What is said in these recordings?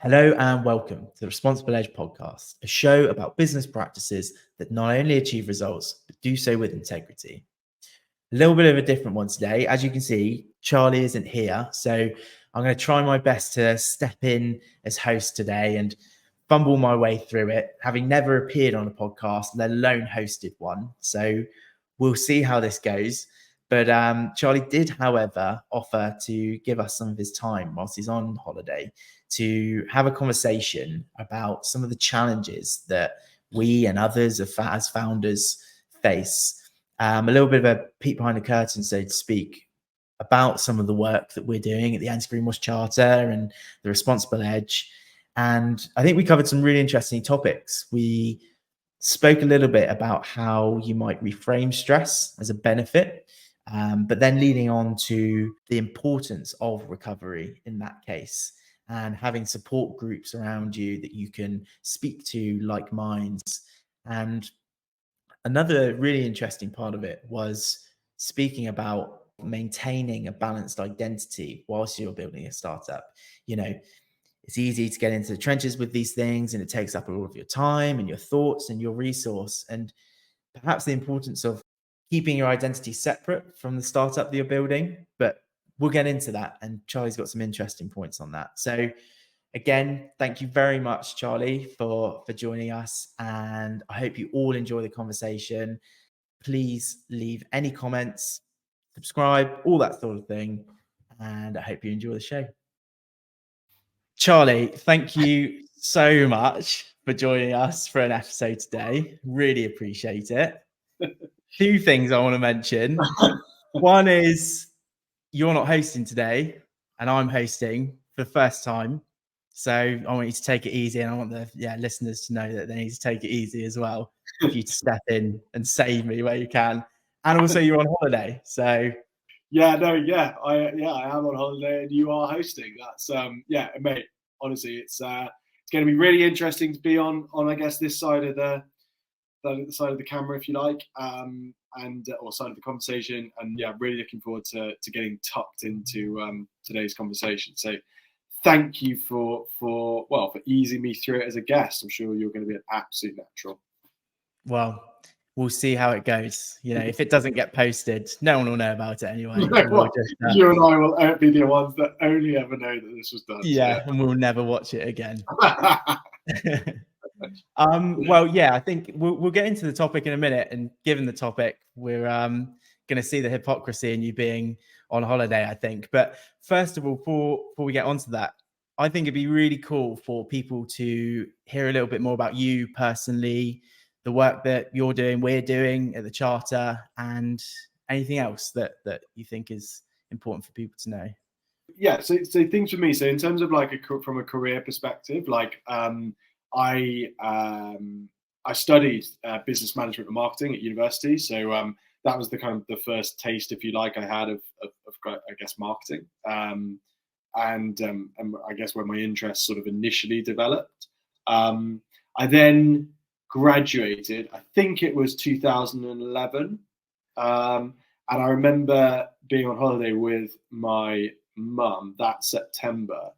Hello and welcome to the Responsible Edge podcast, a show about business practices that not only achieve results, but do so with integrity. A little bit of a different one today. As you can see, Charlie isn't here, so I'm going to try my best to step in as host today and fumble my way through it, having never appeared on a podcast, let alone hosted one. So we'll see how this goes. But Charlie did, however, offer to give us some of his time whilst he's on holiday to have a conversation about some of the challenges that we and others as founders face. A little bit of a peek behind the curtain, so to speak, about some of the work that we're doing at the Anti-Greenwash Charter and the Responsible Edge. And I think we covered some really interesting topics. We spoke a little bit about how you might reframe stress as a benefit, but then leading on to the importance of recovery in that case and having support groups around you that you can speak to like minds. And another really interesting part of it was speaking about maintaining a balanced identity whilst you're building a startup. You know, it's easy to get into the trenches with these things and it takes up a lot of your time and your thoughts and your resource. And perhaps the importance of keeping your identity separate from the startup that you're building, but we'll get into that. And Charlie's got some interesting points on that. So again, thank you very much, Charlie, for joining us. And I hope you all enjoy the conversation. Please leave any comments, subscribe, all that sort of thing. And I hope you enjoy the show. Charlie, thank you so much for joining us for an episode today. Really appreciate it. Two things I want to mention. One is you're not hosting today and I'm hosting for the first time. So I want you to take it easy, and I want the listeners to know that they need to take it easy as well. For you to step in and save me where you can. And also you're on holiday. So I am on holiday and you are hosting. That's mate, honestly, it's going to be really interesting to be on I guess this side of the camera, if you like, or side of the conversation. And really looking forward to getting tucked into today's conversation. So thank you for easing me through it as a guest. I'm sure you're going to be an absolute natural. Well, we'll see how it goes. You know, if it doesn't get posted, no one will know about it anyway. You and I will be the ones that only ever know that this was done. Yeah, and we'll never watch it again. I think we'll get into the topic in a minute. And given the topic, we're going to see the hypocrisy in you being on holiday, I think. But first of all, before we get onto that, I think it'd be really cool for people to hear a little bit more about you personally, the work that you're doing, we're doing at the Charter, and anything else that you think is important for people to know. Yeah, so things for me. So in terms of from a career perspective, I studied business management and marketing at university. So that was the first taste, if you like, I had of I guess marketing. And I guess where my interest sort of initially developed. I then graduated, I think it was 2011. And I remember being on holiday with my mum that September.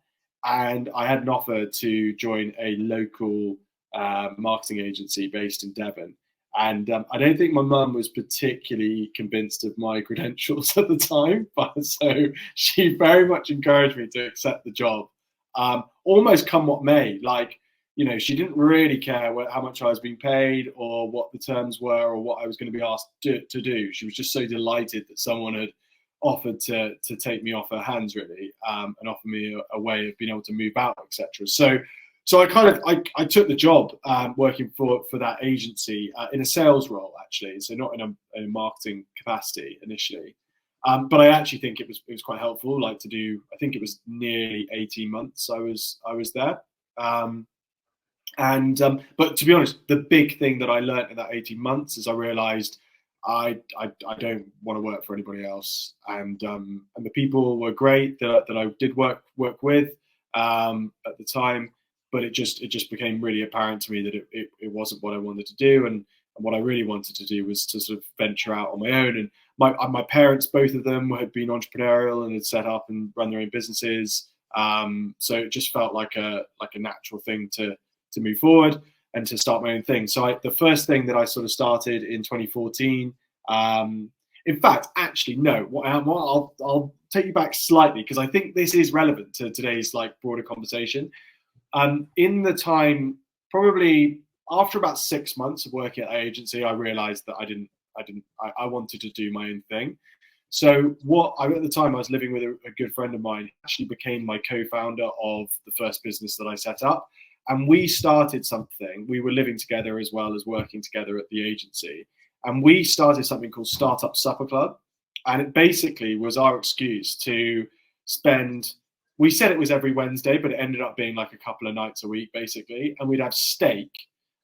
And I had an offer to join a local marketing agency based in Devon. And I don't think my mum was particularly convinced of my credentials at the time, but so she very much encouraged me to accept the job, almost come what may. She didn't really care how much I was being paid or what the terms were or what I was going to be asked to do. She was just so delighted that someone had offered to take me off her hands, really, and offer me a way of being able to move out, etc. So I took the job working for that agency in a sales role, actually. So not in a marketing capacity initially, but I actually think it was quite helpful. To do, I think it was nearly 18 months I was there. But to be honest, the big thing that I learned in that 18 months is I realized I don't want to work for anybody else. And the people were great that I did work with at the time, but it just became really apparent to me that it wasn't what I wanted to do. And what I really wanted to do was to sort of venture out on my own. And my parents, both of them, had been entrepreneurial and had set up and run their own businesses. So it just felt like a natural thing to move forward and to start my own thing. So the first thing that I sort of started in 2014. In fact, actually, no. I'll take you back slightly, because I think this is relevant to today's like broader conversation. In the time, probably after about 6 months of working at the agency, I realised that I wanted to do my own thing. So at the time, I was living with a good friend of mine, actually became my co-founder of the first business that I set up. And we started something. We were living together as well as working together at the agency. And we started something called Startup Supper Club. And it basically was our excuse to we said it was every Wednesday, but it ended up being like a couple of nights a week, basically. And we'd have steak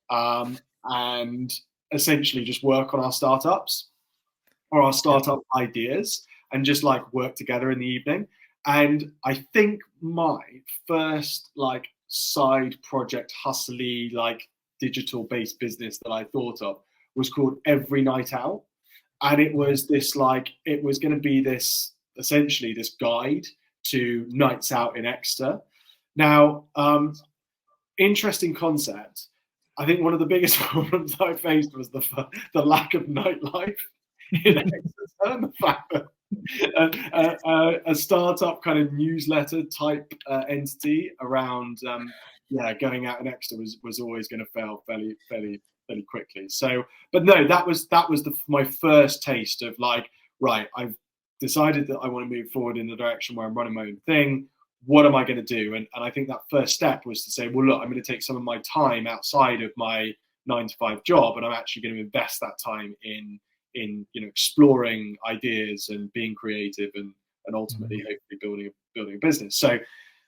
and essentially just work on our startups or our startup ideas and just like work together in the evening. And I think my first like side project, hustly, like digital based business that I thought of was called Every Night Out. And it was this it was going to be this essentially this guide to nights out in Exeter. Now, interesting concept. I think one of the biggest problems I faced was the lack of nightlife in Exeter, and the fact that a startup kind of newsletter type entity around going out in Exeter was always going to fail fairly quickly. So, but no, that was my first taste of like, right, I've decided that I want to move forward in the direction where I'm running my own thing. What am I going to do? And I think that first step was to say, well, look, I'm going to take some of my time outside of my 9-to-5 job, and I'm actually going to invest that time in exploring ideas and being creative and ultimately hopefully building a business. So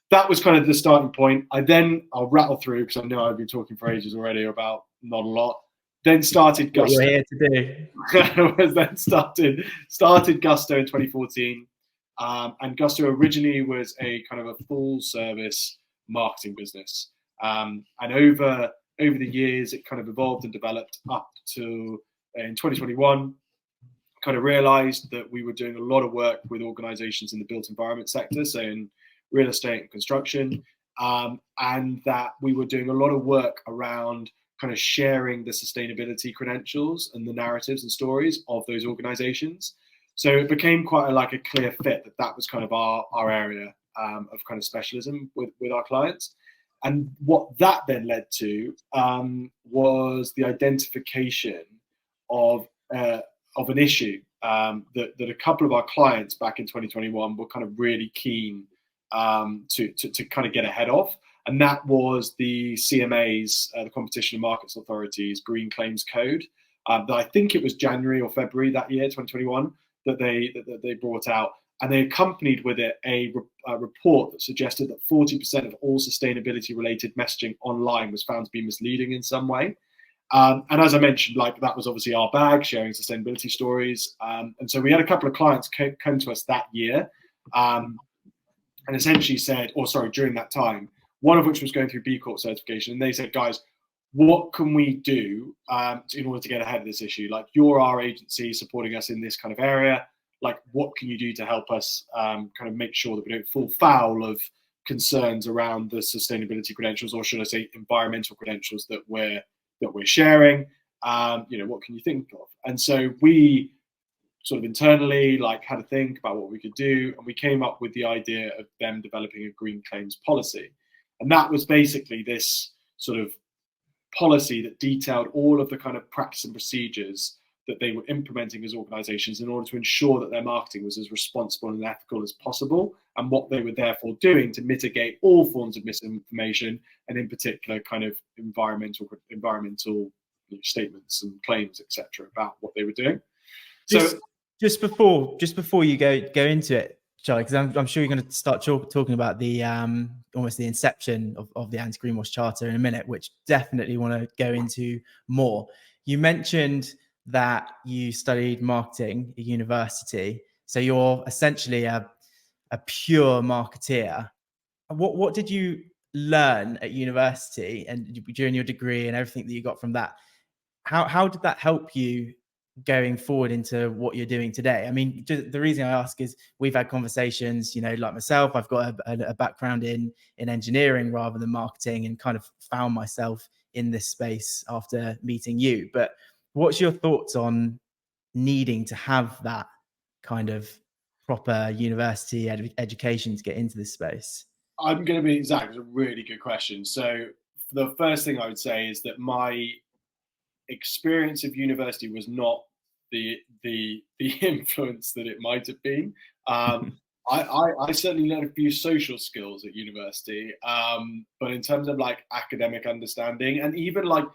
that was kind of the starting point. I'll rattle through because I know I've been talking for ages already about not a lot. Then started Gusto. What you're here to do. Then started Gusto in 2014. And Gusto originally was a kind of a full service marketing business. And over the years, it kind of evolved and developed up to in 2021, kind of realized that we were doing a lot of work with organizations in the built environment sector, so in real estate and construction, and that we were doing a lot of work around kind of sharing the sustainability credentials and the narratives and stories of those organizations. So it became quite a clear fit that was kind of our area of kind of specialism with our clients. And what that then led to was the identification of an issue that a couple of our clients back in 2021 were kind of really keen to kind of get ahead of. And that was the CMA's, the Competition and Markets Authority's Green Claims Code. That I think it was January or February that year, 2021, that they brought out. And they accompanied with it a report that suggested that 40% of all sustainability-related messaging online was found to be misleading in some way. And as I mentioned, that was obviously our bag, sharing sustainability stories. And so we had a couple of clients come to us that year and essentially said, during that time, one of which was going through B Corp certification. And they said, guys, what can we do in order to get ahead of this issue? You're our agency supporting us in this kind of area. What can you do to help us kind of make sure that we don't fall foul of concerns around the sustainability credentials, or should I say environmental credentials that we're sharing? What can you think of? And so we sort of internally had to think about what we could do, and we came up with the idea of them developing a green claims policy. And that was basically this sort of policy that detailed all of the kind of practice and procedures that they were implementing as organizations in order to ensure that their marketing was as responsible and ethical as possible, and what they were therefore doing to mitigate all forms of misinformation, and in particular kind of environmental statements and claims, etc., about what they were doing. So just before you go into it, Charlie, because I'm sure you're going to start talking about the almost the inception of the Anti-Greenwash Charter in a minute, which definitely want to go into more. You mentioned that you studied marketing at university, so you're essentially a pure marketeer. What did you learn at university and during your degree and everything that you got from that? How did that help you going forward into what you're doing today? I mean, the reason I ask is we've had conversations, you know, like myself, I've got a background in engineering rather than marketing, and kind of found myself in this space after meeting you. But what's your thoughts on needing to have that kind of proper university education to get into this space? I'm going to be Zacc. It's a really good question. So the first thing I would say is that my experience of university was not the influence that it might have been. I certainly learned a few social skills at university, but in terms of like academic understanding and even like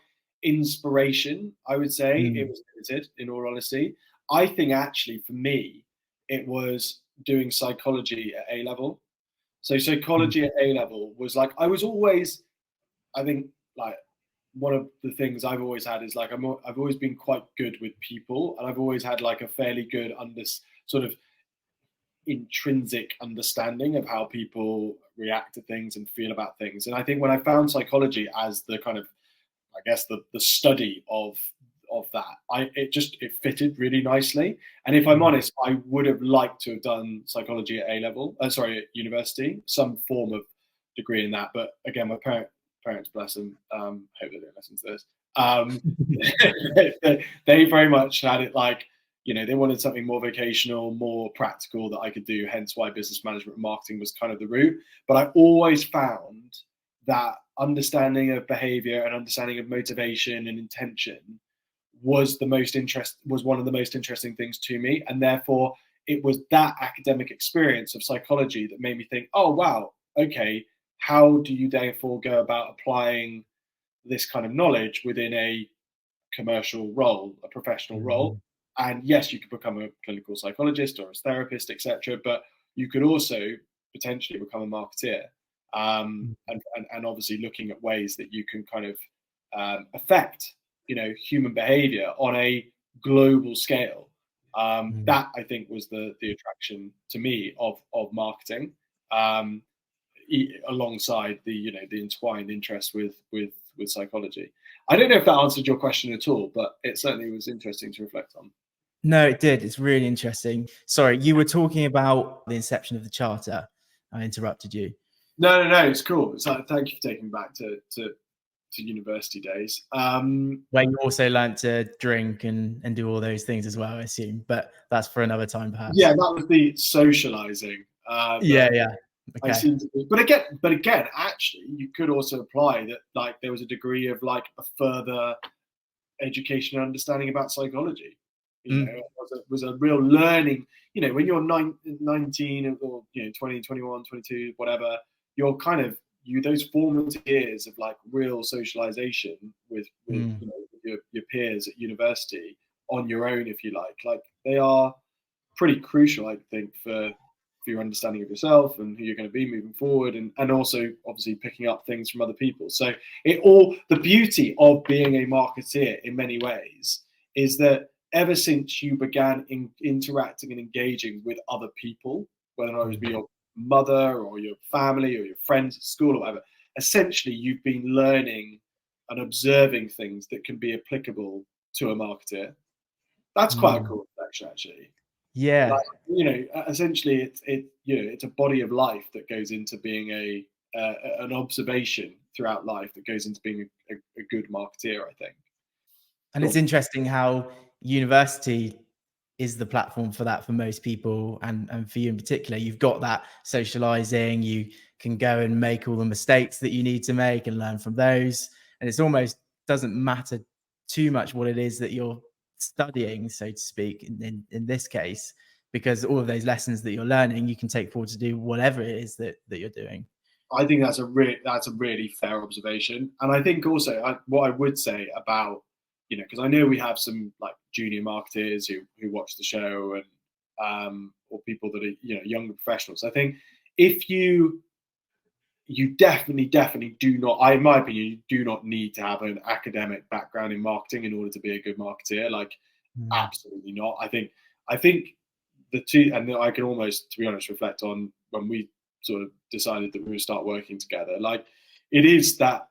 inspiration, I would say it was limited. In all honesty, I think actually for me, it was doing psychology at A level. So psychology at A level was like I was always, I think, like one of the things I've always had is like I've always been quite good with people, and I've always had like a fairly good sort of intrinsic understanding of how people react to things and feel about things. And I think when I found psychology as the kind of, I guess, the study of that, it fitted really nicely. And if I'm honest, I would have liked to have done psychology at at university, some form of degree in that. But again, my parents, bless them, hope they don't listen to this. They very much had it like, you know, they wanted something more vocational, more practical that I could do. Hence why business management and marketing was kind of the route. But I always found that understanding of behavior and understanding of motivation and intention was one of the most interesting things to me. And therefore it was that academic experience of psychology that made me think, oh, wow, okay, how do you therefore go about applying this kind of knowledge within a commercial role, a professional role? And yes, you could become a clinical psychologist or a therapist, etc. But you could also potentially become a marketeer, and obviously looking at ways that you can kind of affect, you know, human behavior on a global scale. That I think was the attraction to me of marketing, alongside the entwined interest with psychology. I don't know if that answered your question at all, but it certainly was interesting to reflect on. No, it did. It's really interesting. Sorry, you were talking about the inception of the charter. I interrupted you. No, it's cool. It's like, thank you for taking me back to university days. Where you also learned to drink and do all those things as well, I assume. But that's for another time, perhaps. Yeah, that was the socializing. Yeah. Okay. I seem to be. But again, actually, you could also apply that like there was a degree of like a further education and understanding about psychology. You know, it was a real learning. You know, when you're 19 or 20, 21, 22, whatever, you're kind of those formative years of like real socialization with your peers at university on your own, if you like they are pretty crucial, I think, for your understanding of yourself and who you're going to be moving forward, and also obviously picking up things from other people. So the beauty of being a marketeer in many ways is that ever since you began interacting and engaging with other people, whether or not it was your mother or your family or your friends at school or whatever, essentially you've been learning and observing things that can be applicable to a marketeer. That's quite a cool reflection, actually. Yeah. Essentially it's a body of life that goes into being an observation throughout life that goes into being a good marketeer, I think. And it's interesting how university is the platform for that for most people, and for you in particular. You've got that socializing, you can go and make all the mistakes that you need to make and learn from those, and it's almost doesn't matter too much what it is that you're studying, so to speak, in this case, because all of those lessons that you're learning you can take forward to do whatever it is that you're doing. I think that's a really fair observation. And I think also what I would say about, because I know we have some like junior marketers who watch the show, and or people that are younger professionals. I think if you definitely do not, in my opinion, you do not need to have an academic background in marketing in order to be a good marketeer. Like, absolutely not. I think the two, and I can almost, to be honest, reflect on when we sort of decided that we would start working together. Like, it is that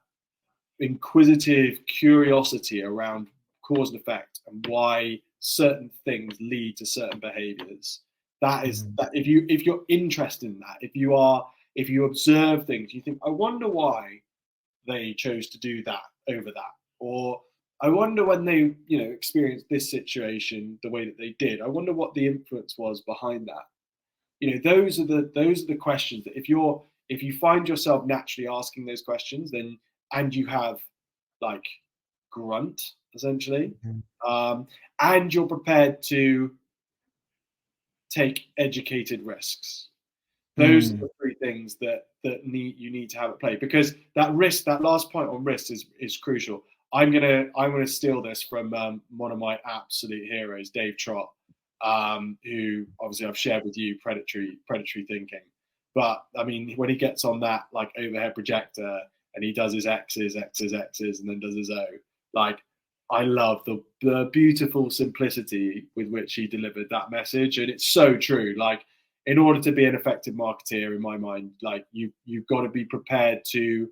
inquisitive curiosity around cause and effect and why certain things lead to certain behaviors. That is Mhm. that if you're interested in that, if you observe things, you think, I wonder why they chose to do that over that, or I wonder when they experienced this situation the way that they did, I wonder what the influence was behind that. Those are the questions that if you find yourself naturally asking those questions, then, and you have like grunt essentially, Mhm. and you're prepared to take educated risks. Those are Mm. the three things that you need to have at play, because that last point on risk is crucial. I'm gonna steal this from one of my absolute heroes, Dave Trott, who obviously I've shared with you, predatory thinking. But I mean, when he gets on that like overhead projector and he does his X's, and then does his O, like, I love the beautiful simplicity with which he delivered that message, and it's so true. Like, in order to be an effective marketeer, in my mind, like you've got to be prepared to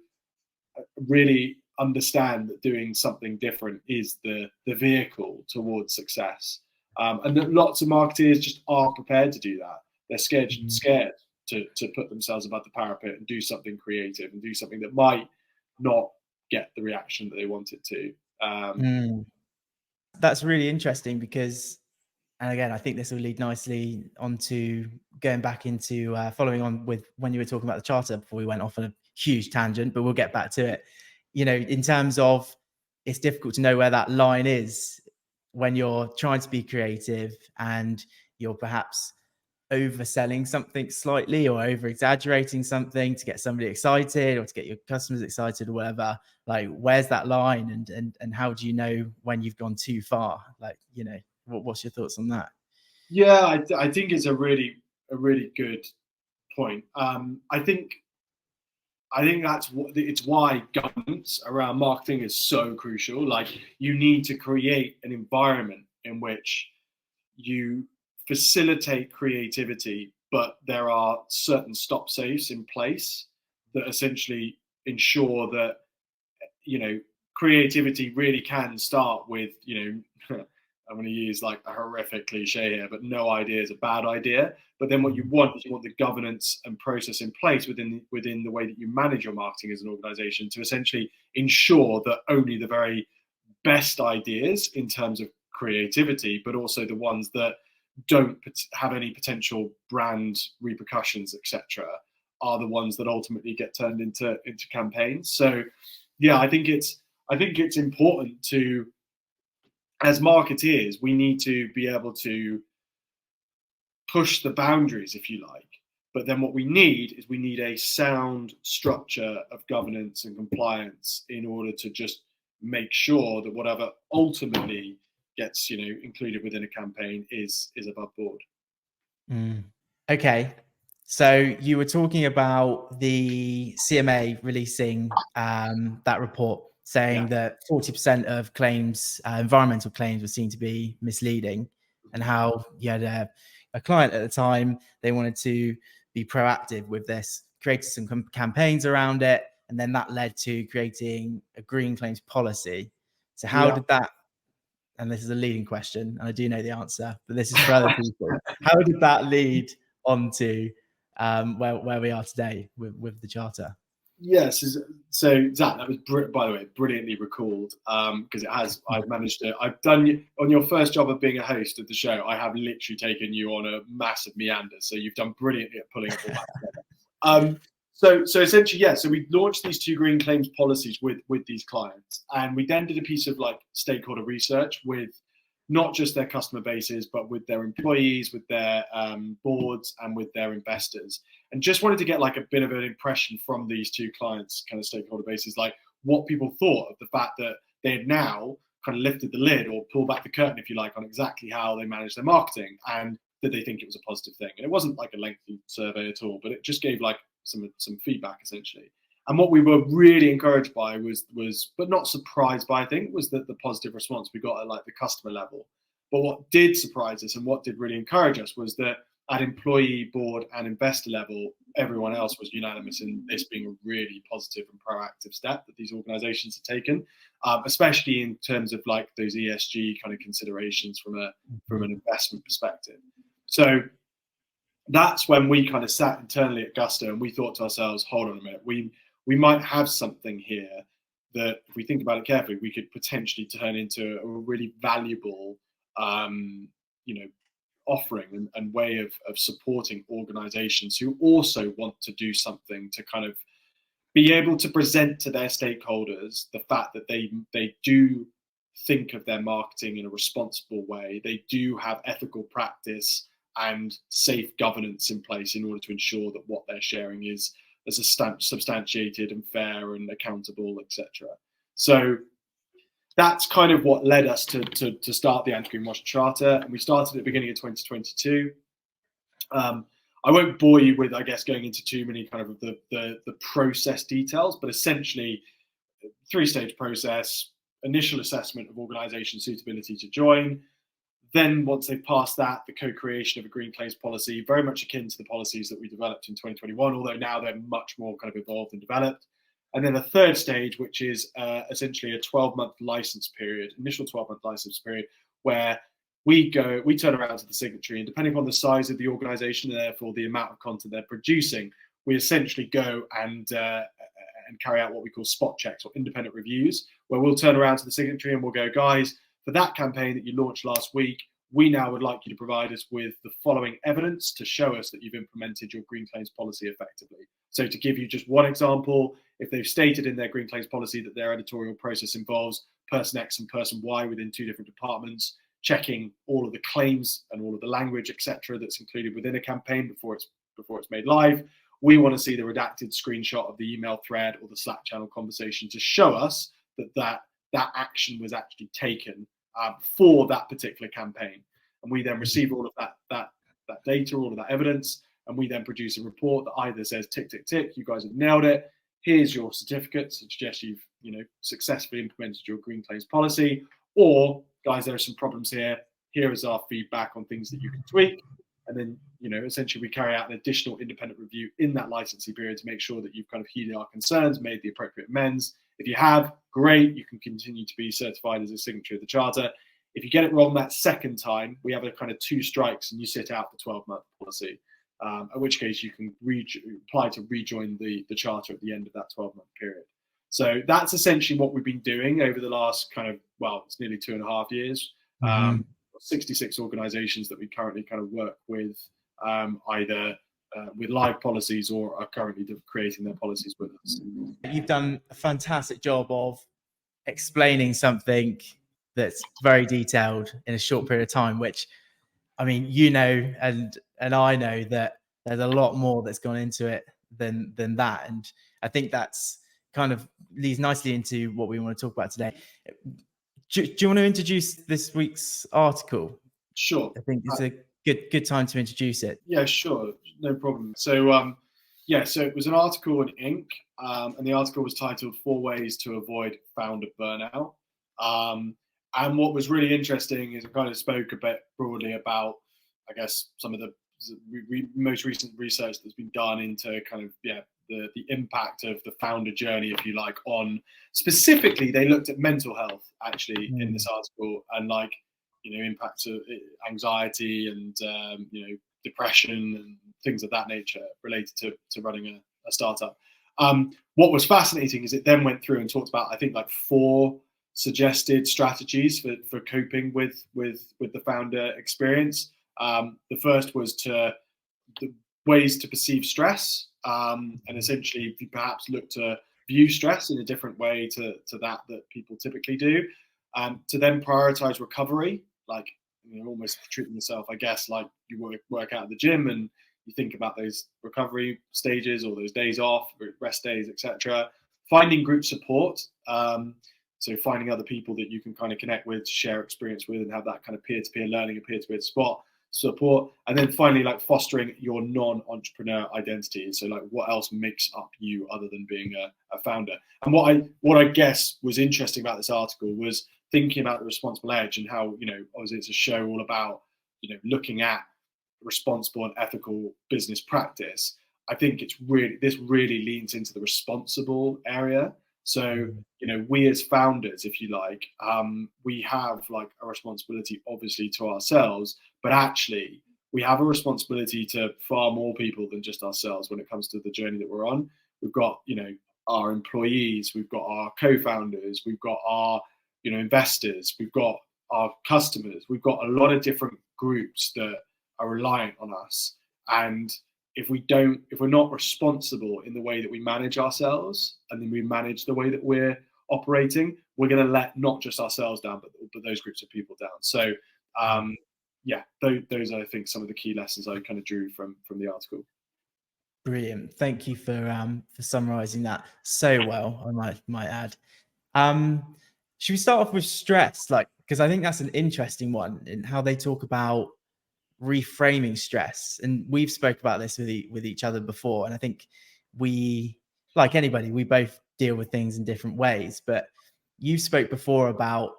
really understand that doing something different is the vehicle towards success. And that lots of marketeers just aren't prepared to do that. They're scared Mhm. to put themselves above the parapet and do something creative and do something that might not get the reaction that they want it to. Mm. That's really interesting because, and again, I think this will lead nicely onto going back into following on with when you were talking about the charter before we went off on a huge tangent, but we'll get back to it. In terms of, it's difficult to know where that line is when you're trying to be creative and you're perhaps overselling something slightly or over exaggerating something to get somebody excited or to get your customers excited or whatever. Like, where's that line, and how do you know when you've gone too far? Like, what's your thoughts on that? Yeah, I think it's a really good point. I think it's why governance around marketing is so crucial. Like, you need to create an environment in which you facilitate creativity, but there are certain stop safes in place that essentially ensure that creativity really can start with I'm going to use like a horrific cliche here, but no idea is a bad idea. But then what you want is the governance and process in place within the way that you manage your marketing as an organization to essentially ensure that only the very best ideas in terms of creativity, but also the ones that don't have any potential brand repercussions, etc., are the ones that ultimately get turned into campaigns. So yeah, I think it's important to, as marketeers, we need to be able to push the boundaries, if you like. But then what we need a sound structure of governance and compliance in order to just make sure that whatever ultimately gets included within a campaign is above board. Mm. Okay. So you were talking about the CMA releasing that report Yeah, saying that 40% of claims, environmental claims, were seen to be misleading, and how you had a client at the time, they wanted to be proactive with this, created some campaigns around it, and then that led to creating a green claims policy. So how yeah. did that, and this is a leading question, and I do know the answer, but this is for other people. How did that lead on to where we are today with the charter? Yes. So Zach, that was by the way brilliantly recalled, because it has. I've managed to. I've done on your first job of being a host of the show. I have literally taken you on a massive meander. So you've done brilliantly at pulling it all back together. So essentially, yeah. So we launched these 2 green claims policies with these clients, and we then did a piece of like stakeholder research with not just their customer bases, but with their employees, with their boards, and with their investors, and just wanted to get like a bit of an impression from these 2 clients, kind of stakeholder bases, like what people thought of the fact that they had now kind of lifted the lid or pulled back the curtain, if you like, on exactly how they manage their marketing, and did they think it was a positive thing. And it wasn't like a lengthy survey at all, but it just gave like some feedback essentially. And what we were really encouraged by was, but not surprised by, I think, was that the positive response we got at like the customer level. But what did surprise us and what did really encourage us was that at employee, board, and investor level, everyone else was unanimous in this being a really positive and proactive step that these organizations have taken, especially in terms of like those ESG kind of considerations from an investment perspective. So that's when we kind of sat internally at Gusto and we thought to ourselves, hold on a minute, we might have something here that, if we think about it carefully, we could potentially turn into a really valuable, offering and way of supporting organizations who also want to do something to kind of be able to present to their stakeholders the fact that they do think of their marketing in a responsible way. They do have ethical practice and safe governance in place in order to ensure that what they're sharing is as substantiated and fair and accountable, etc. So that's kind of what led us to start the Anti-Greenwash Charter, and we started at the beginning of 2022. I won't bore you with, I guess, going into too many kind of the process details, but essentially, three-stage process: initial assessment of organisation suitability to join. Then, once they've passed that, the co-creation of a green claims policy, very much akin to the policies that we developed in 2021, although now they're much more kind of evolved and developed. And then a third stage, which is essentially a 12-month license period, initial 12-month license period, where we turn around to the signatory, and depending on the size of the organization and therefore the amount of content they're producing, we essentially go and carry out what we call spot checks or independent reviews, where we'll turn around to the signatory and we'll go, guys, for that campaign that you launched last week, we now would like you to provide us with the following evidence to show us that you've implemented your green claims policy effectively. So to give you just one example, if they've stated in their green claims policy that their editorial process involves person X and person Y within two different departments, checking all of the claims and all of the language, etc., that's included within a campaign before it's made live, we want to see the redacted screenshot of the email thread or the Slack channel conversation to show us that action was actually taken for that particular campaign. And we then receive all of that data, all of that evidence, and we then produce a report that either says tick, tick, tick, you guys have nailed it, here's your certificate to suggest you've successfully implemented your green claims policy, or guys, there are some problems here is our feedback on things that you can tweak. And then essentially we carry out an additional independent review in that licensing period to make sure that you've kind of heeded our concerns, made the appropriate amends. If you have, great, you can continue to be certified as a signatory of the charter. If you get it wrong that second time, we have a kind of 2 strikes and you sit out the 12-month policy, at which case you can apply to rejoin the charter at the end of that 12-month period. So that's essentially what we've been doing over the last it's nearly 2.5 years. 66 organizations that we currently kind of work with, either with live policies or are currently creating their policies with us. You've done a fantastic job of explaining something that's very detailed in a short period of time, which, I mean, and I know that there's a lot more that's gone into it than that. And I think that's kind of leads nicely into what we want to talk about today. Do you want to introduce this week's article? Sure. I think it's a good time to introduce it. Yeah, sure. No problem. So, so it was an article in Inc. And the article was titled 4 Ways to Avoid Founder Burnout. And what was really interesting is it kind of spoke a bit broadly about, I guess, some of the most recent research that's been done into kind of, the impact of the founder journey, if you like, on specifically, they looked at mental health actually in this article, and impacts of anxiety and, depression and things of that nature related to running a startup. What was fascinating is it then went through and talked about, I think, 4 suggested strategies for coping with the founder experience. The first was the ways to perceive stress, and essentially if you perhaps look to view stress in a different way to that people typically do, to then prioritize recovery, almost treating yourself, I guess, like you work out at the gym and you think about those recovery stages or those days off, rest days, etc. Finding group support, so finding other people that you can kind of connect with, share experience with, and have that kind of peer-to-peer learning and peer-to-peer support. And then finally, fostering your non-entrepreneur identity. So what else makes up you other than being a founder? And what I guess was interesting about this article was thinking about the responsible edge and how, obviously it's a show all about, looking at responsible and ethical business practice, I think this really leans into the responsible area. So, we as founders, if you like, we have like a responsibility obviously to ourselves, but actually we have a responsibility to far more people than just ourselves when it comes to the journey that we're on. We've got, our employees, we've got our co-founders, we've got our, investors, we've got our customers, we've got a lot of different groups that are reliant on us. And if we're not responsible in the way that we manage ourselves, and then we manage the way that we're operating, we're going to let not just ourselves down, but those groups of people down. So, those are, I think, some of the key lessons I kind of drew from the article. Brilliant. Thank you for summarizing that so well, I might add. Should we start off with stress? Because I think that's an interesting one in how they talk about reframing stress. And we've spoke about this with each other before. And I think we, like anybody, we both deal with things in different ways. But you spoke before about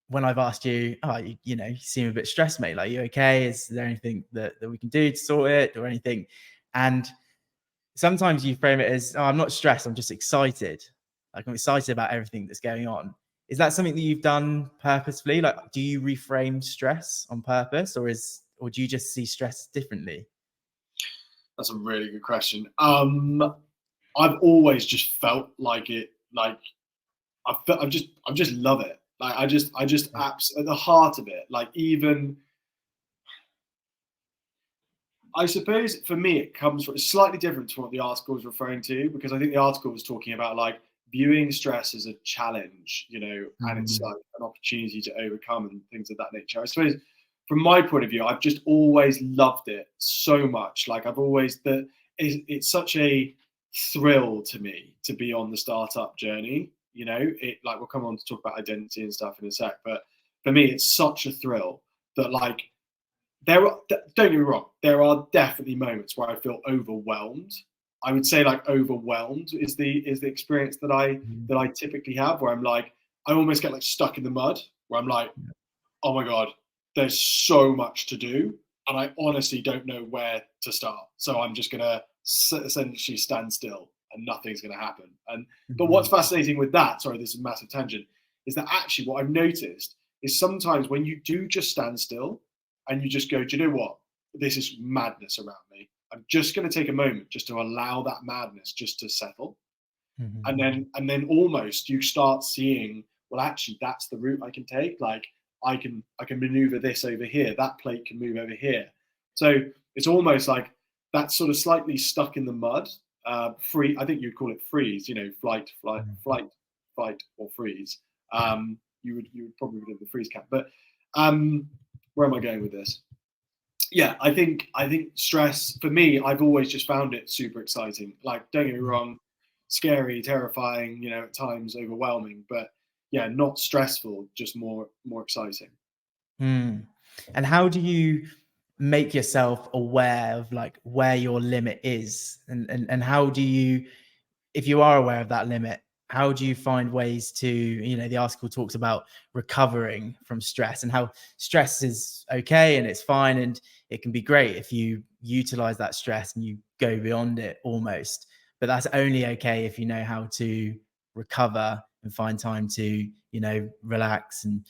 when I've asked you, you seem a bit stressed, mate. Like, you okay? Is there anything that we can do to sort it or anything? And sometimes you frame it as, I'm not stressed, I'm just excited. Like, I'm excited about everything that's going on. Is that something that you've done purposefully? Like, do you reframe stress on purpose, or do you just see stress differently? That's a really good question. I've always just felt like it, like I just love it. Like I just at the heart of it, like, even I suppose for me, it comes from, it's slightly different to what the article was referring to, because I think the article was talking about like viewing stress as a challenge, and it's like an opportunity to overcome and things of that nature. I suppose from my point of view, I've just always loved it so much. Like, it's such a thrill to me to be on the startup journey. Like, we'll come on to talk about identity and stuff in a sec, but for me, it's such a thrill that, like, don't get me wrong, there are definitely moments where I feel overwhelmed. I would say like overwhelmed is the experience that I typically have, where I'm like, I almost get like stuck in the mud, where I'm like, oh my God, there's so much to do, and I honestly don't know where to start. So I'm just gonna essentially stand still and nothing's gonna happen. But what's fascinating with that, sorry, this is a massive tangent, is that actually what I've noticed is sometimes when you do just stand still and you just go, do you know what? This is madness around me. I'm just going to take a moment just to allow that madness just to settle. And then almost you start seeing, well, actually, that's the route I can take. Like, I can maneuver this over here. That plate can move over here. So it's almost like that's sort of slightly stuck in the mud. Free, I think you'd call it freeze, flight, fight, or freeze. You would probably do the freeze cap. But where am I going with this? Yeah, I think stress, for me, I've always just found it super exciting. Like, don't get me wrong, scary, terrifying, at times overwhelming, but yeah, not stressful, just more exciting. And how do you make yourself aware of like where your limit is, and how do you, if you are aware of that limit, how do you find ways to, the article talks about recovering from stress and how stress is okay and it's fine and it can be great if you utilize that stress and you go beyond it almost, but that's only okay if you know how to recover and find time to, relax and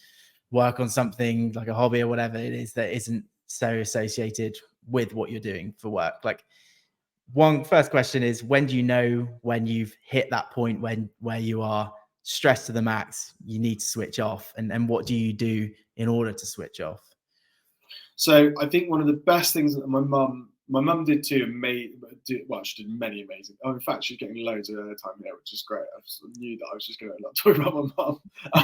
work on something like a hobby or whatever it is that isn't so associated with what you're doing for work. Like, first question is, when do you know when you've hit that point where you are stressed to the max, you need to switch off, and what do you do in order to switch off? So I think one of the best things that my mum did too, she did many amazing. Oh, in fact, she's getting loads of airtime here, which is great. I knew that I was just going to talk about my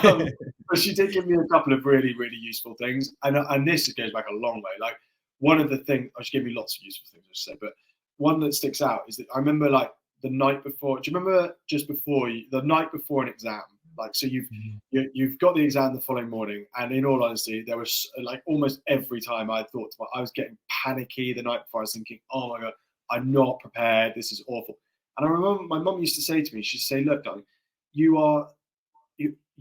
mum, but she did give me a couple of really, really useful things, and this goes back a long way. Like, one of the things, she gave me lots of useful things, I should say, but one that sticks out is that I remember, like, the night before. Do you remember the night before an exam? Like, so you've got the exam the following morning, and in all honesty, there was like almost every time I thought I was getting panicky the night before. I was thinking, oh my God, I'm not prepared. This is awful. And I remember my mum used to say to me, she'd say, look, darling, you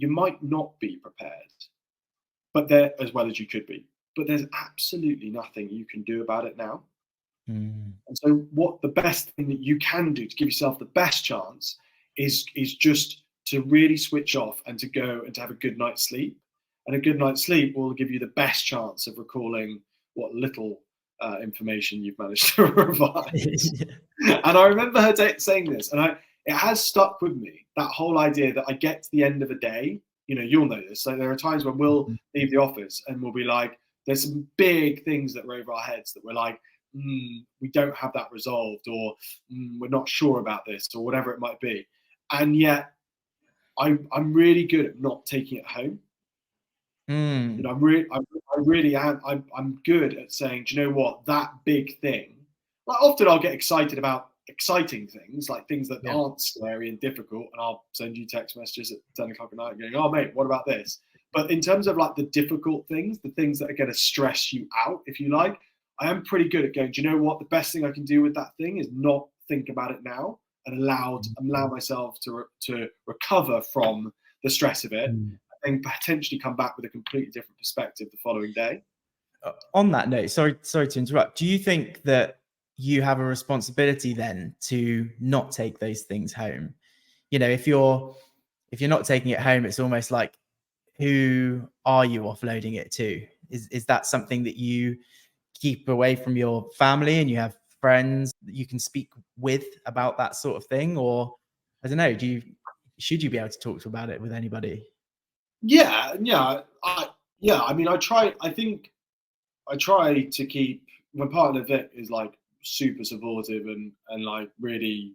might not be prepared, but they're as well as you could be. but there's absolutely nothing you can do about it now. Mm. And so what the best thing that you can do to give yourself the best chance is just to really switch off and to go and to have a good night's sleep. And a good night's sleep will give you the best chance of recalling what little information you've managed to revise. And I remember her saying this, and it has stuck with me, that whole idea that I get to the end of a day, you'll know this. So there are times when we'll leave the office and we'll be like, there's some big things that are over our heads that we're like, we don't have that resolved, or we're not sure about this, or whatever it might be. And yet I'm really good at not taking it home. I really am. I'm good at saying, do you know what, that big thing, like often I'll get excited about exciting things, like things that aren't scary and difficult, and I'll send you text messages at 10 o'clock at night going, oh mate, what about this? But in terms of like the difficult things, the things that are going to stress you out, if you like, I am pretty good at going, do you know what, the best thing I can do with that thing is not think about it now, and allow myself to recover from the stress of it, and potentially come back with a completely different perspective the following day. On that note, sorry to interrupt. Do you think that you have a responsibility then to not take those things home? If you're not taking it home, it's almost like, who are you offloading it to? Is that something that you keep away from your family, and you have friends that you can speak with about that sort of thing? Or I don't know, should you be able to talk about it with anybody? Yeah. I mean, I try to keep, my partner Vic is like super supportive and like really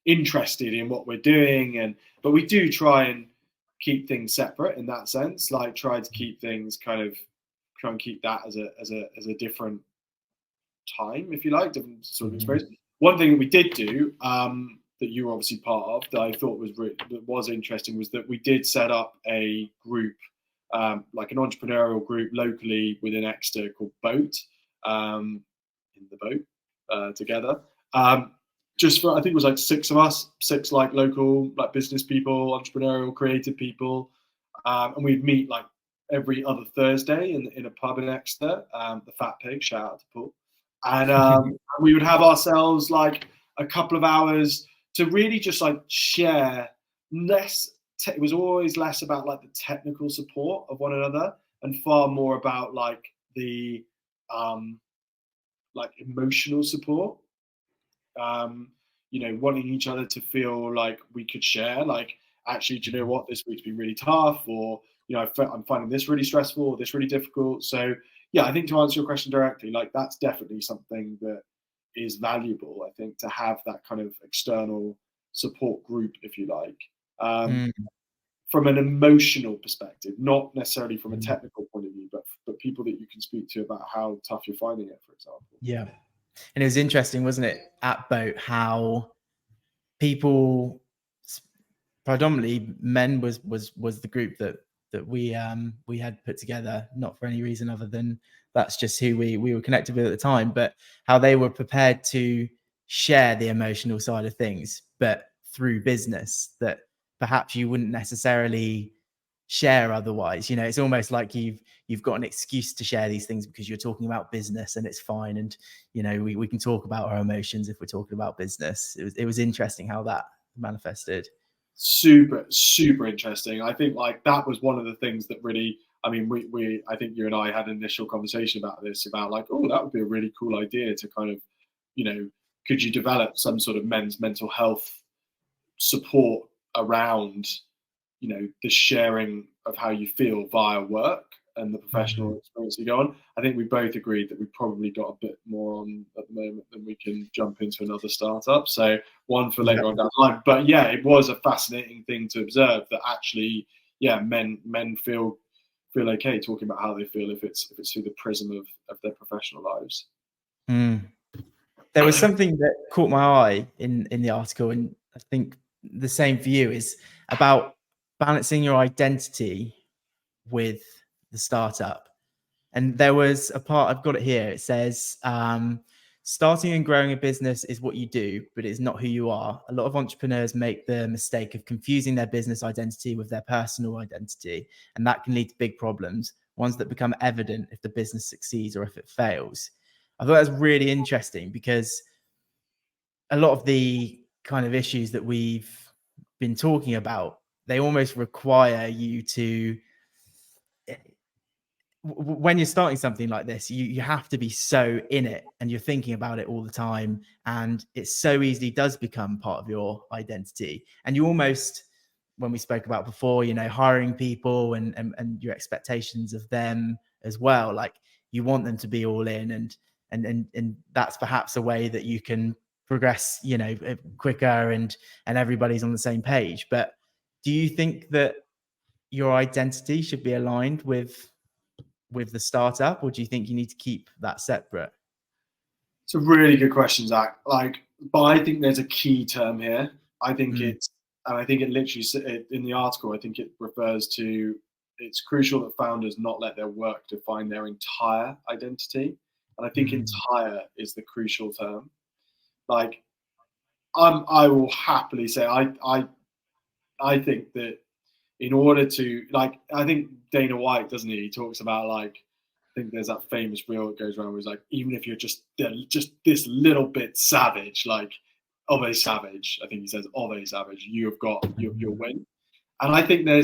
interested in what we're doing, but we do try and keep things separate in that sense, like try and keep that as a different time, if you like, different sort of experience. One thing that we did do, that you were obviously part of, that I thought was interesting, was that we did set up a group, like an entrepreneurial group locally within Exeter called Boat, in the Boat, together. Just for, I think it was like 6 of us, 6 like local, like business people, entrepreneurial, creative people. And we'd meet like every other Thursday in a pub in Exeter, the Fat Pig, shout out to Paul. And we would have ourselves like a couple of hours to really just like share it was always less about like the technical support of one another, and far more about like the like emotional support. Wanting each other to feel like we could share, like, actually, do you know what, this week's been really tough, or I'm finding this really stressful, or this really difficult. So yeah, I think to answer your question directly, like that's definitely something that is valuable, I think, to have that kind of external support group, if you like, from an emotional perspective, not necessarily from a technical point of view, but people that you can speak to about how tough you're finding it, for example. Yeah. And it was interesting, wasn't it, at Boat, how people, predominantly men, was the group that we had put together, not for any reason other than that's just who we were connected with at the time, but how they were prepared to share the emotional side of things, but through business that perhaps you wouldn't necessarily share otherwise. It's almost like you've got an excuse to share these things because you're talking about business, and it's fine, and we can talk about our emotions if we're talking about business. It was interesting how that manifested. Super interesting. I think like that was one of the things that really, I mean, I think you and I had an initial conversation about this, about like, oh, that would be a really cool idea to kind of, could you develop some sort of men's mental health support around the sharing of how you feel via work and the professional experience you go on. I think we both agreed that we've probably got a bit more on at the moment than we can jump into another startup. So one for later on down the line. But yeah, it was a fascinating thing to observe that actually, yeah, men feel okay talking about how they feel if it's through the prism of their professional lives. There was something that caught my eye in the article, and I think the same for you, is about balancing your identity with the startup. And there was a part, I've got it here, it says starting and growing a business is what you do, but it's not who you are. A lot of entrepreneurs make the mistake of confusing their business identity with their personal identity, and that can lead to big problems, ones that become evident if the business succeeds or if it fails. I thought that was really interesting because a lot of the kind of issues that we've been talking about, they almost require you to, when you're starting something like this, you have to be so in it and you're thinking about it all the time, and it so easily does become part of your identity. And you almost, when we spoke about before, you know, hiring people and your expectations of them as well, like you want them to be all in, and that's perhaps a way that you can progress, you know, quicker and everybody's on the same page. But do you think that your identity should be aligned with the startup, or do you think you need to keep that separate? It's a really good question, Zacc. But I think there's a key term here. I think I think it literally in the article, I think it refers to, it's crucial that founders not let their work define their entire identity. And I think entire is the crucial term. Like, I will happily say, I think that in order to, like, I think Dana White, doesn't he? He talks about, like, I think there's that famous reel that goes around where he's like, even if you're just this little bit savage, like of a savage, I think he says of a savage, you have got your win. And I think there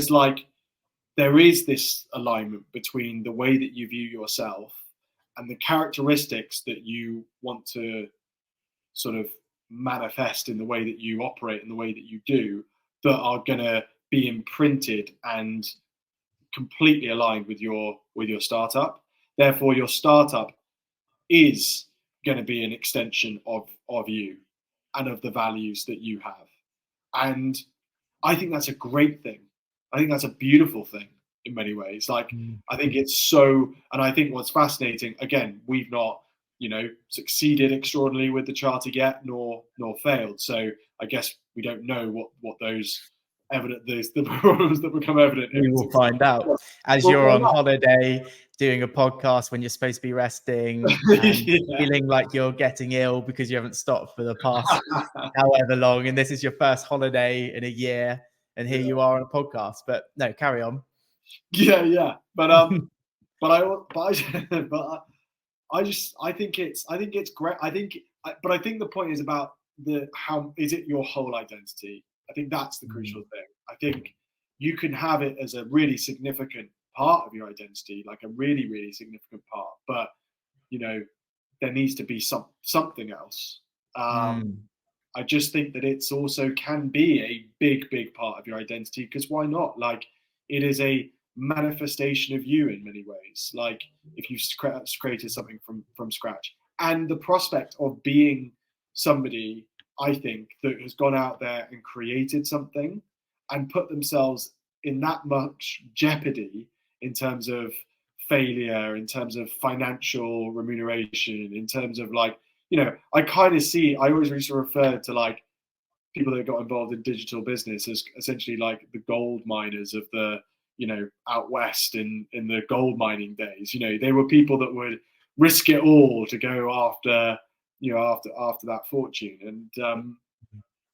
is this alignment between the way that you view yourself and the characteristics that you want to sort of manifest in the way that you operate and the way that you do, that are going to be imprinted and completely aligned with your startup. Therefore, your startup is going to be an extension of you and of the values that you have. And I think that's a great thing. I think that's a beautiful thing in many ways. Like, I think it's so, and I think what's fascinating, again, we've not, you know, succeeded extraordinarily with the charter yet, nor failed. So I guess we don't know what those the problems that become evident. We will find out as you're on holiday doing a podcast when you're supposed to be resting and feeling like you're getting ill because you haven't stopped for the past however long, and this is your first holiday in a year, and here you are on a podcast. But no, carry on. Yeah. But I think it's great. But I think the point is about how is it your whole identity? I think that's the crucial thing. I think you can have it as a really significant part of your identity, like a really, really significant part, but you know, there needs to be something else. I just think that it's also can be a big part of your identity, because why not? Like, it is a manifestation of you in many ways. Like, if you've created something from scratch, and the prospect of being somebody, I think, that has gone out there and created something and put themselves in that much jeopardy in terms of failure, in terms of financial remuneration, in terms of, like, you know, I always used to refer to, like, people that got involved in digital business as essentially like the gold miners of the, you know, out west in the gold mining days. You know, they were people that would risk it all to go after, you know, after that fortune. And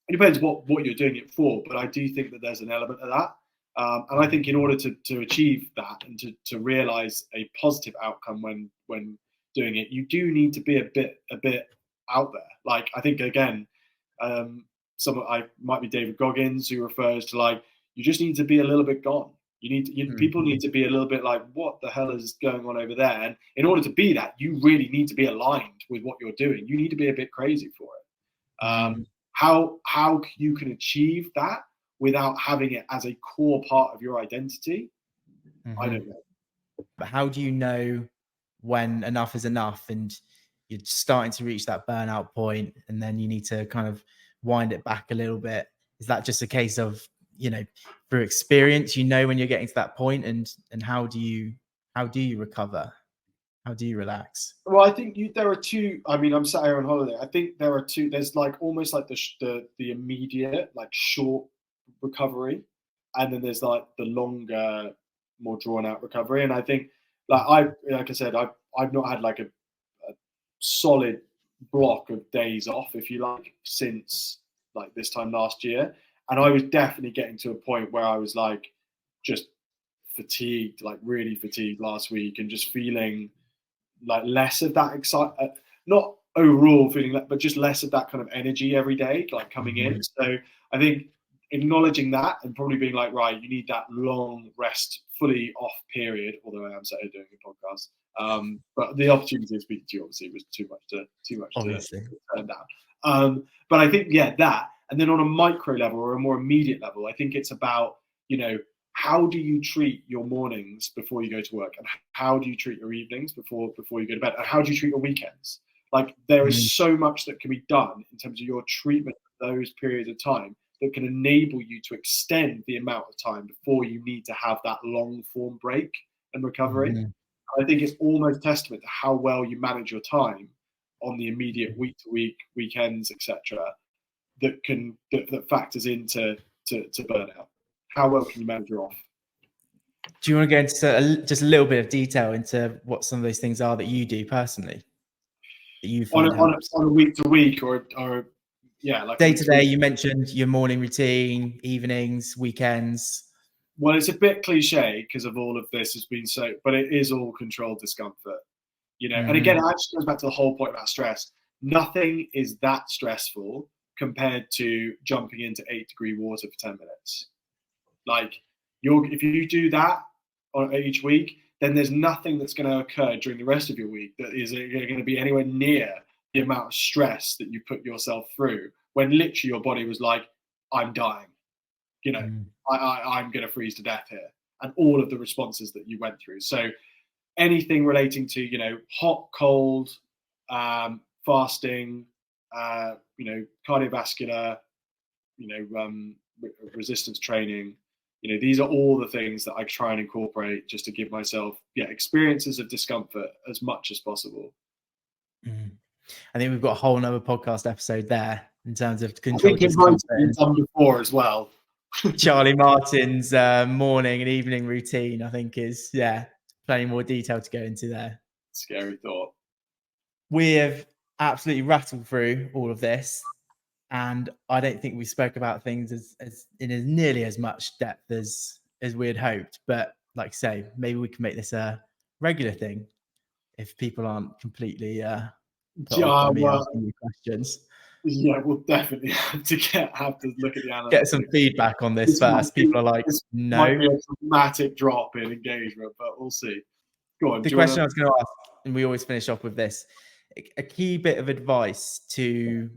it depends what you're doing it for, but I do think that there's an element of that. And I think in order to achieve that and to realize a positive outcome when doing it, you do need to be a bit out there. Like, I think, again, I might be David Goggins, who refers to, like, you just need to be a little bit gone. People need to be a little bit like, what the hell is going on over there? And in order to be that, you really need to be aligned with what you're doing. You need to be a bit crazy for it. How you can achieve that without having it as a core part of your identity, I don't know. But how do you know when enough is enough and you're starting to reach that burnout point, and then you need to kind of wind it back a little bit? Is that just a case of, you know, through experience, you know when you're getting to that point, and how do you recover? How do you relax? Well, I think there are two. I mean, I'm sat here on holiday. I think there are two. There's, like, almost like the immediate, like, short recovery, and then there's, like, the longer, more drawn out recovery. And I think, like I said, I've not had, like, a solid block of days off, if you like, since like this time last year. And I was definitely getting to a point where I was like just fatigued, like really fatigued last week, and just feeling like less of that excitement, not overall feeling that, but just less of that kind of energy every day, like coming in. So I think acknowledging that and probably being like, right, you need that long rest, fully off period. Although I am sat here doing a podcast, but the opportunity to speak to you obviously was too much to turn down. But I think that, and then on a micro level or a more immediate level, I think it's about, you know, how do you treat your mornings before you go to work, and how do you treat your evenings before you go to bed, and how do you treat your weekends? Like there is so much that can be done in terms of your treatment of those periods of time that can enable you to extend the amount of time before you need to have that long form break and recovery. I think it's almost testament to how well you manage your time on the immediate week to week, weekends, etc. That factors into burnout. How well can you manage your off? Do you want to go into just a little bit of detail into what some of those things are that you do personally? That you find on a week to week or like day to day? You mentioned your morning routine, evenings, weekends. Well, it's a bit cliche because of all of this has been so, but it is all controlled discomfort, you know. And again, it actually goes back to the whole point about stress. Nothing is that stressful compared to jumping into 8-degree water for 10 minutes. Like if you do that on each week, then there's nothing that's going to occur during the rest of your week that is going to be anywhere near the amount of stress that you put yourself through when literally your body was like, I'm dying, you know, I'm going to freeze to death here. And all of the responses that you went through. So anything relating to, you know, hot, cold, fasting, you know, cardiovascular, you know, resistance training, you know, these are all the things that I try and incorporate just to give myself experiences of discomfort as much as possible. I think we've got a whole nother podcast episode there in terms of control discomfort. Done before as well. Charlie Martin's morning and evening routine, I think, is plenty more detail to go into there. Scary thought. We have absolutely rattled through all of this. And I don't think we spoke about things as in as nearly as much depth as we had hoped. But like I say, maybe we can make this a regular thing if people aren't completely asking you questions. Yeah, we'll definitely have to look at the analytics. Get some feedback on this first. People are like, no. Might be a dramatic drop in engagement, but we'll see. Go on. The question I was going to ask, and we always finish off with this, a key bit of advice to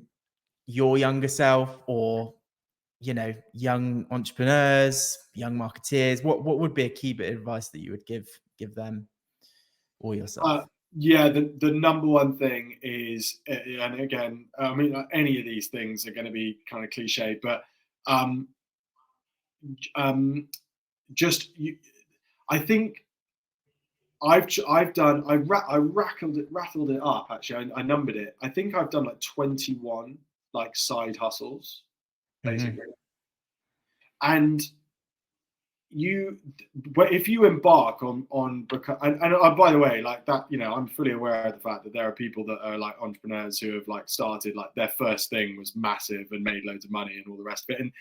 your younger self, or, you know, young entrepreneurs, young marketeers, what would be a key bit of advice that you would give them or yourself? The number one thing is, and again, I mean, any of these things are going to be kind of cliche, but I think I rattled it up. Actually, I numbered it. I think I've done like 21 like side hustles, basically. And if you embark on and by the way, like that, you know, I'm fully aware of the fact that there are people that are like entrepreneurs who have like started, like their first thing was massive and made loads of money and all the rest of it, and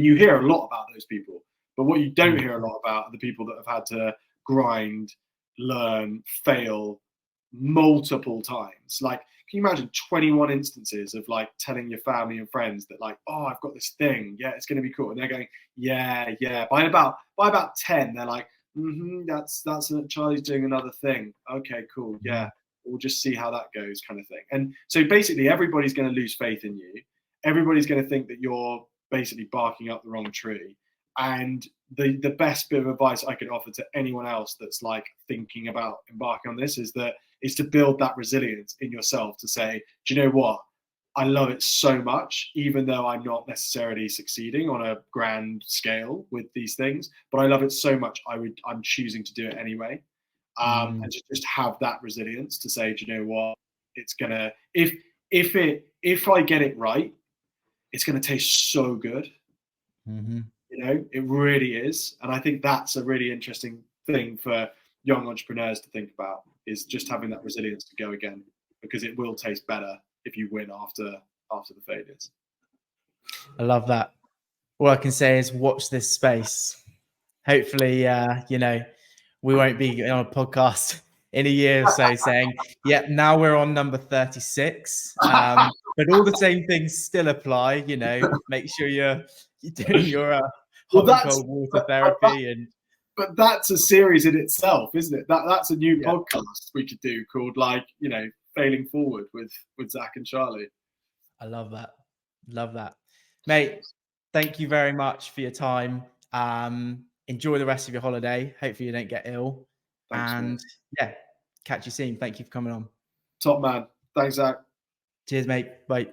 you hear a lot about those people. But what you don't hear a lot about are the people that have had to grind, learn, fail multiple times. Like, can you imagine 21 instances of like telling your family and friends that like, oh, I've got this thing, it's going to be cool, and they're going, yeah. By about 10, they're like, that's Charlie's doing another thing. Okay, cool, we'll just see how that goes, kind of thing. And so basically, everybody's going to lose faith in you. Everybody's going to think that you're basically barking up the wrong tree. And the best bit of advice I could offer to anyone else that's like thinking about embarking on this is to build that resilience in yourself, to say, do you know what? I love it so much, even though I'm not necessarily succeeding on a grand scale with these things, but I love it so much, I'm choosing to do it anyway. And just have that resilience to say, do you know what? It's gonna, if I get it right, it's gonna taste so good. You know, it really is. And I think that's a really interesting thing for young entrepreneurs to think about, is just having that resilience to go again, because it will taste better if you win after the failures. I love that. All I can say is watch this space. Hopefully, we won't be on a podcast in a year or so saying, yeah, now we're on number 36. But all the same things still apply, make sure you're doing your hot and cold water therapy. But that's a series in itself, isn't it? That's a new podcast we could do called Failing Forward with Zacc and Charlie. I love that. Love that. Mate, thank you very much for your time. Enjoy the rest of your holiday. Hopefully you don't get ill. Thanks, mate. Catch you soon. Thank you for coming on. Top man. Thanks, Zacc. Cheers, mate. Bye.